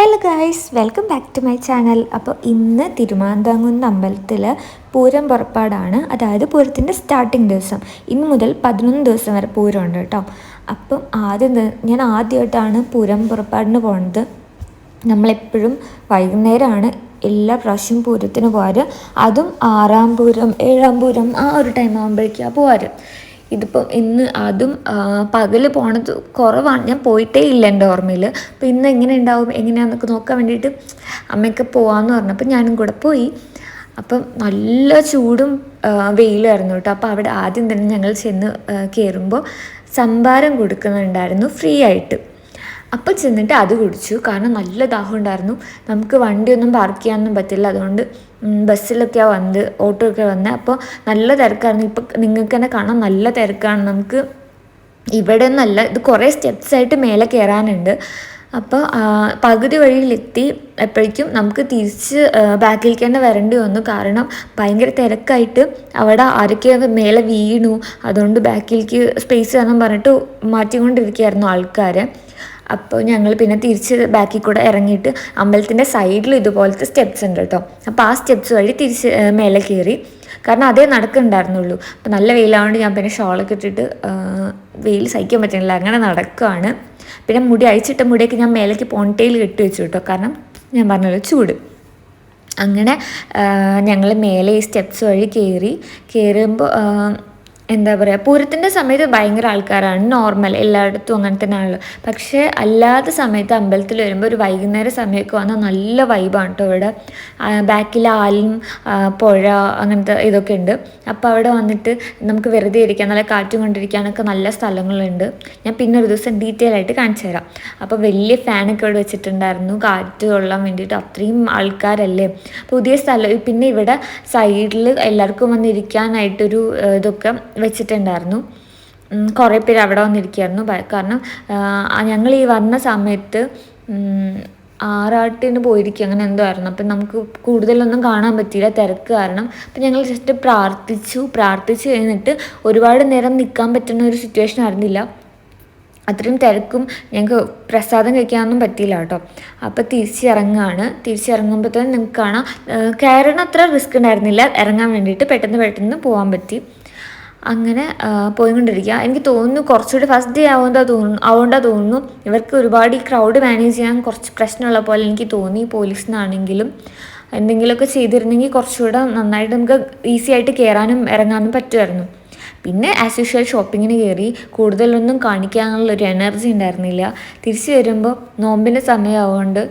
Hello guys, welcome back to my channel. അപ്പോൾ ഇന്ന് തിരുമാന്താംകുന്ന് അമ്പലത്തിൽ പൂരം പുറപ്പാടാണ്. അതായത് പൂരത്തിൻ്റെ സ്റ്റാർട്ടിങ് ദിവസം. ഇന്ന് മുതൽ 11 ദിവസം വരെ പൂരമുണ്ട് കേട്ടോ. അപ്പം ഞാൻ ആദ്യമായിട്ടാണ് പൂരം പുറപ്പാടിന് പോകുന്നത്. നമ്മളെപ്പോഴും വൈകുന്നേരമാണ് എല്ലാ പ്രാവശ്യവും പൂരത്തിന് പോകാറ്. അതും 6-ാം പൂരം 7-ാം പൂരം ആ ഒരു ടൈം ആകുമ്പോഴേക്കാണ് പോകാറ്. ഇതിപ്പം ഇന്ന് അതും പകൽ പോണത് കുറവാണ്. ഞാൻ പോയിട്ടേ ഇല്ല എൻ്റെ ഓർമ്മയിൽ. അപ്പോൾ ഇന്ന് എങ്ങനെ ഉണ്ടാവും എങ്ങനെയാണെന്നൊക്കെ നോക്കാൻ വേണ്ടിയിട്ട് അമ്മയൊക്കെ പോകാമെന്ന് പറഞ്ഞു. അപ്പം ഞാനും കൂടെ പോയി. അപ്പം നല്ല ചൂടും വെയിലായിരുന്നു കേട്ടോ. അപ്പോൾ അവിടെ ആദ്യം തന്നെ ഞങ്ങൾ ചെന്ന് കയറുമ്പോൾ സംഭാരം കൊടുക്കുന്നുണ്ടായിരുന്നു ഫ്രീ ആയിട്ട്. അപ്പോൾ ചെന്നിട്ട് അത് കുടിച്ചു. കാരണം നല്ല ദാഹം ഉണ്ടായിരുന്നു. നമുക്ക് വണ്ടിയൊന്നും പാർക്ക് ചെയ്യാനൊന്നും പറ്റില്ല. അതുകൊണ്ട് ബസ്സിലൊക്കെയാണ് വന്നത്, ഓട്ടോ ഒക്കെ വന്നത്. അപ്പോൾ നല്ല തിരക്കായിരുന്നു. ഇപ്പം നിങ്ങൾക്ക് തന്നെ കാണാം, നല്ല തിരക്കാണ്. നമുക്ക് ഇവിടെ ഒന്നല്ല, ഇത് കുറേ സ്റ്റെപ്സായിട്ട് മേലെ കയറാനുണ്ട്. അപ്പോൾ പകുതി വഴിയിലെത്തി എപ്പോഴേക്കും നമുക്ക് തിരിച്ച് ബാക്കിലേക്ക് തന്നെ വരേണ്ടി വന്നു. കാരണം ഭയങ്കര തിരക്കായിട്ട് അവിടെ ആരൊക്കെയോ മേലെ വീണു. അതുകൊണ്ട് ബാക്കിലേക്ക് സ്പേസ് വേണം പറഞ്ഞിട്ട് മാറ്റിക്കൊണ്ടിരിക്കുകയായിരുന്നു ആൾക്കാരെ. അപ്പോൾ ഞങ്ങൾ പിന്നെ തിരിച്ച് ബാക്കിൽ കൂടെ ഇറങ്ങിയിട്ട് അമ്പലത്തിൻ്റെ സൈഡിൽ ഇതുപോലത്തെ സ്റ്റെപ്സ് ഉണ്ട് കേട്ടോ. അപ്പോൾ ആ സ്റ്റെപ്സ് വഴി തിരിച്ച് മേലെ കയറി. കാരണം അതേ നടക്കുന്നുണ്ടായിരുന്നുള്ളൂ. അപ്പോൾ നല്ല വെയിലായതുകൊണ്ട് ഞാൻ പിന്നെ ഷോളൊക്കെ ഇട്ടിട്ട് വെയിൽ സഹിക്കാൻ പറ്റുന്നില്ല, അങ്ങനെ നടക്കുകയാണ്. പിന്നെ മുടി അഴിച്ചിട്ട മുടിയൊക്കെ ഞാൻ മേലേക്ക് പോണിറ്റെയിൽ കെട്ടി വെച്ചു കേട്ടോ. കാരണം ഞാൻ പറഞ്ഞല്ലോ ചൂട്. അങ്ങനെ ഞങ്ങൾ മേലെ ഈ സ്റ്റെപ്സ് വഴി കയറുമ്പോൾ എന്താ പറയുക, പൂരത്തിൻ്റെ സമയത്ത് ഭയങ്കര ആൾക്കാരാണ്, നോർമൽ എല്ലായിടത്തും അങ്ങനെ തന്നെയാണല്ലോ. പക്ഷേ അല്ലാത്ത സമയത്ത് അമ്പലത്തിൽ വരുമ്പോൾ ഒരു വൈകുന്നേര സമയമൊക്കെ വന്നാൽ നല്ല വൈബാണ് കേട്ടോ. ഇവിടെ ബാക്കിൽ ആലും പുഴ അങ്ങനത്തെ ഇതൊക്കെ ഉണ്ട്. അപ്പോൾ അവിടെ വന്നിട്ട് നമുക്ക് വെറുതെ ഇരിക്കാൻ, നല്ല കാറ്റും കൊണ്ടിരിക്കാനൊക്കെ നല്ല സ്ഥലങ്ങളുണ്ട്. ഞാൻ പിന്നെ ഒരു ദിവസം ഡീറ്റെയിൽ ആയിട്ട് കാണിച്ചു തരാം. അപ്പോൾ വലിയ ഫാനൊക്കെ ഇവിടെ വെച്ചിട്ടുണ്ടായിരുന്നു കാറ്റ് കൊള്ളാൻ വേണ്ടിയിട്ട്. അത്രയും ആൾക്കാരല്ലേ, പുതിയ സ്ഥലം. പിന്നെ ഇവിടെ സൈഡിൽ എല്ലാവർക്കും വന്നിരിക്കാനായിട്ടൊരു ഇതൊക്കെ വെച്ചിട്ടുണ്ടായിരുന്നു. കുറേ പേര് അവിടെ വന്നിരിക്കുകയായിരുന്നു. കാരണം ഞങ്ങൾ ഈ വന്ന സമയത്ത് ആറാട്ടിന് പോയിരിക്കും, അങ്ങനെ എന്തോ ആയിരുന്നു. അപ്പം നമുക്ക് കൂടുതലൊന്നും കാണാൻ പറ്റിയില്ല, തിരക്ക് കാരണം. അപ്പം ഞങ്ങൾ ജസ്റ്റ് പ്രാർത്ഥിച്ചു കഴിഞ്ഞിട്ട് ഒരുപാട് നേരം നിൽക്കാൻ പറ്റുന്ന ഒരു സിറ്റുവേഷൻ ആയിരുന്നില്ല. അത്രയും തിരക്കും ഞങ്ങൾക്ക് പ്രസാദം കഴിക്കാനൊന്നും പറ്റിയില്ല കേട്ടോ. അപ്പോൾ തിരിച്ചിറങ്ങുമ്പോൾ തന്നെ നിങ്ങൾക്ക് കാണാം, കയറണം അത്ര റിസ്ക് ഉണ്ടായിരുന്നില്ല. ഇറങ്ങാൻ വേണ്ടിയിട്ട് പെട്ടെന്ന് പോകാൻ പറ്റി. അങ്ങനെ പോയിക്കൊണ്ടിരിക്കുക. എനിക്ക് തോന്നുന്നു കുറച്ചുകൂടി ഫസ്റ്റ് ഡേ അതുകൊണ്ടാണ് തോന്നുന്നു ഇവർക്ക് ഒരുപാട് ഈ ക്രൗഡ് മാനേജ് ചെയ്യാൻ കുറച്ച് പ്രശ്നമുള്ള പോലെ എനിക്ക് തോന്നി. പോലീസിനാണെങ്കിലും എന്തെങ്കിലുമൊക്കെ ചെയ്തിരുന്നെങ്കിൽ കുറച്ചുകൂടെ നന്നായിട്ട് നമുക്ക് ഈസി ആയിട്ട് കയറാനും ഇറങ്ങാനും പറ്റുമായിരുന്നു. പിന്നെ ആസ് യൂഷ്വൽ ഷോപ്പിങ്ങിന് കയറി. കൂടുതലൊന്നും കാണിക്കാനുള്ളൊരു എനർജി ഉണ്ടായിരുന്നില്ല. തിരിച്ച് വരുമ്പോൾ നോമ്പിൻ്റെ സമയമാവുകൊണ്ട്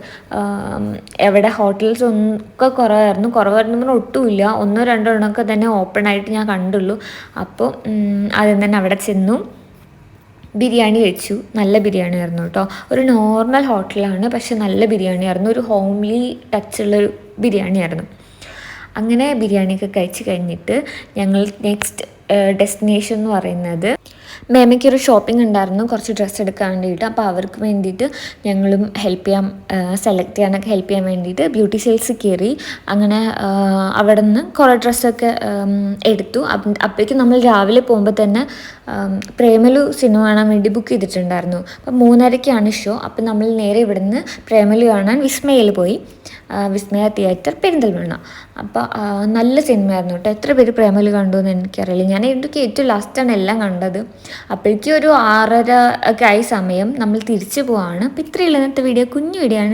എവിടെ ഹോട്ടൽസ് ഒക്കെ കുറവായിരുന്നു പറഞ്ഞാൽ ഒട്ടുമില്ല. 1-2 എണ്ണമൊക്കെ തന്നെ ഓപ്പൺ ആയിട്ട് ഞാൻ കണ്ടുള്ളൂ. അപ്പോൾ ആദ്യം തന്നെ അവിടെ ചെന്നു ബിരിയാണി കഴിച്ചു. നല്ല ബിരിയാണി ആയിരുന്നു കേട്ടോ. ഒരു നോർമൽ ഹോട്ടലാണ്, പക്ഷെ നല്ല ബിരിയാണി ആയിരുന്നു. ഒരു ഹോംലി ടച്ചുള്ളൊരു ബിരിയാണി ആയിരുന്നു. അങ്ങനെ ബിരിയാണിയൊക്കെ കഴിച്ച് കഴിഞ്ഞിട്ട് ഞങ്ങൾ നെക്സ്റ്റ് ഡെസ്റ്റിനേഷൻ എന്ന് പറയുന്നത്, മേമയ്ക്കൊരു ഷോപ്പിംഗ് ഉണ്ടായിരുന്നു കുറച്ച് ഡ്രസ്സ് എടുക്കാൻ വേണ്ടിയിട്ട്. അപ്പോൾ അവർക്ക് വേണ്ടിയിട്ട് ഞങ്ങളും സെലക്ട് ചെയ്യാനൊക്കെ ഹെൽപ്പ് ചെയ്യാൻ വേണ്ടിയിട്ട് ബ്യൂട്ടി സെയിൽസ് കയറി. അങ്ങനെ അവിടെ നിന്ന് കുറേ ഡ്രസ്സൊക്കെ എടുത്തു. അപ്പോഴേക്കും നമ്മൾ രാവിലെ പോകുമ്പോൾ തന്നെ പ്രേമലു സിനിമ കാണാൻ വേണ്ടി ബുക്ക് ചെയ്തിട്ടുണ്ടായിരുന്നു. അപ്പം 3:30ക്കാണ് ഷോ. അപ്പം നമ്മൾ നേരെ ഇവിടുന്ന് പ്രേമലു കാണാൻ വിസ്മയയിൽ പോയി. വിസ്മയ തിയേറ്റർ പെരിന്തൽമണ്ണ. അപ്പോൾ നല്ല സിനിമയായിരുന്നു കേട്ടോ. എത്ര പേര് പ്രേമലു കണ്ടു എന്ന് എനിക്കറിയില്ല. ഞാൻ എനിക്ക് ഏറ്റവും ലാസ്റ്റാണ് എല്ലാം കണ്ടത്. അപ്പോഴേക്കും ഒരു 6:30 ഒക്കെ ആയി സമയം. നമ്മൾ തിരിച്ചു പോവാണ്. അപ്പോൾ ഇത്രയുള്ള ഇന്നത്തെ വീഡിയോ, കുഞ്ഞു വീഡിയോ ആണ്.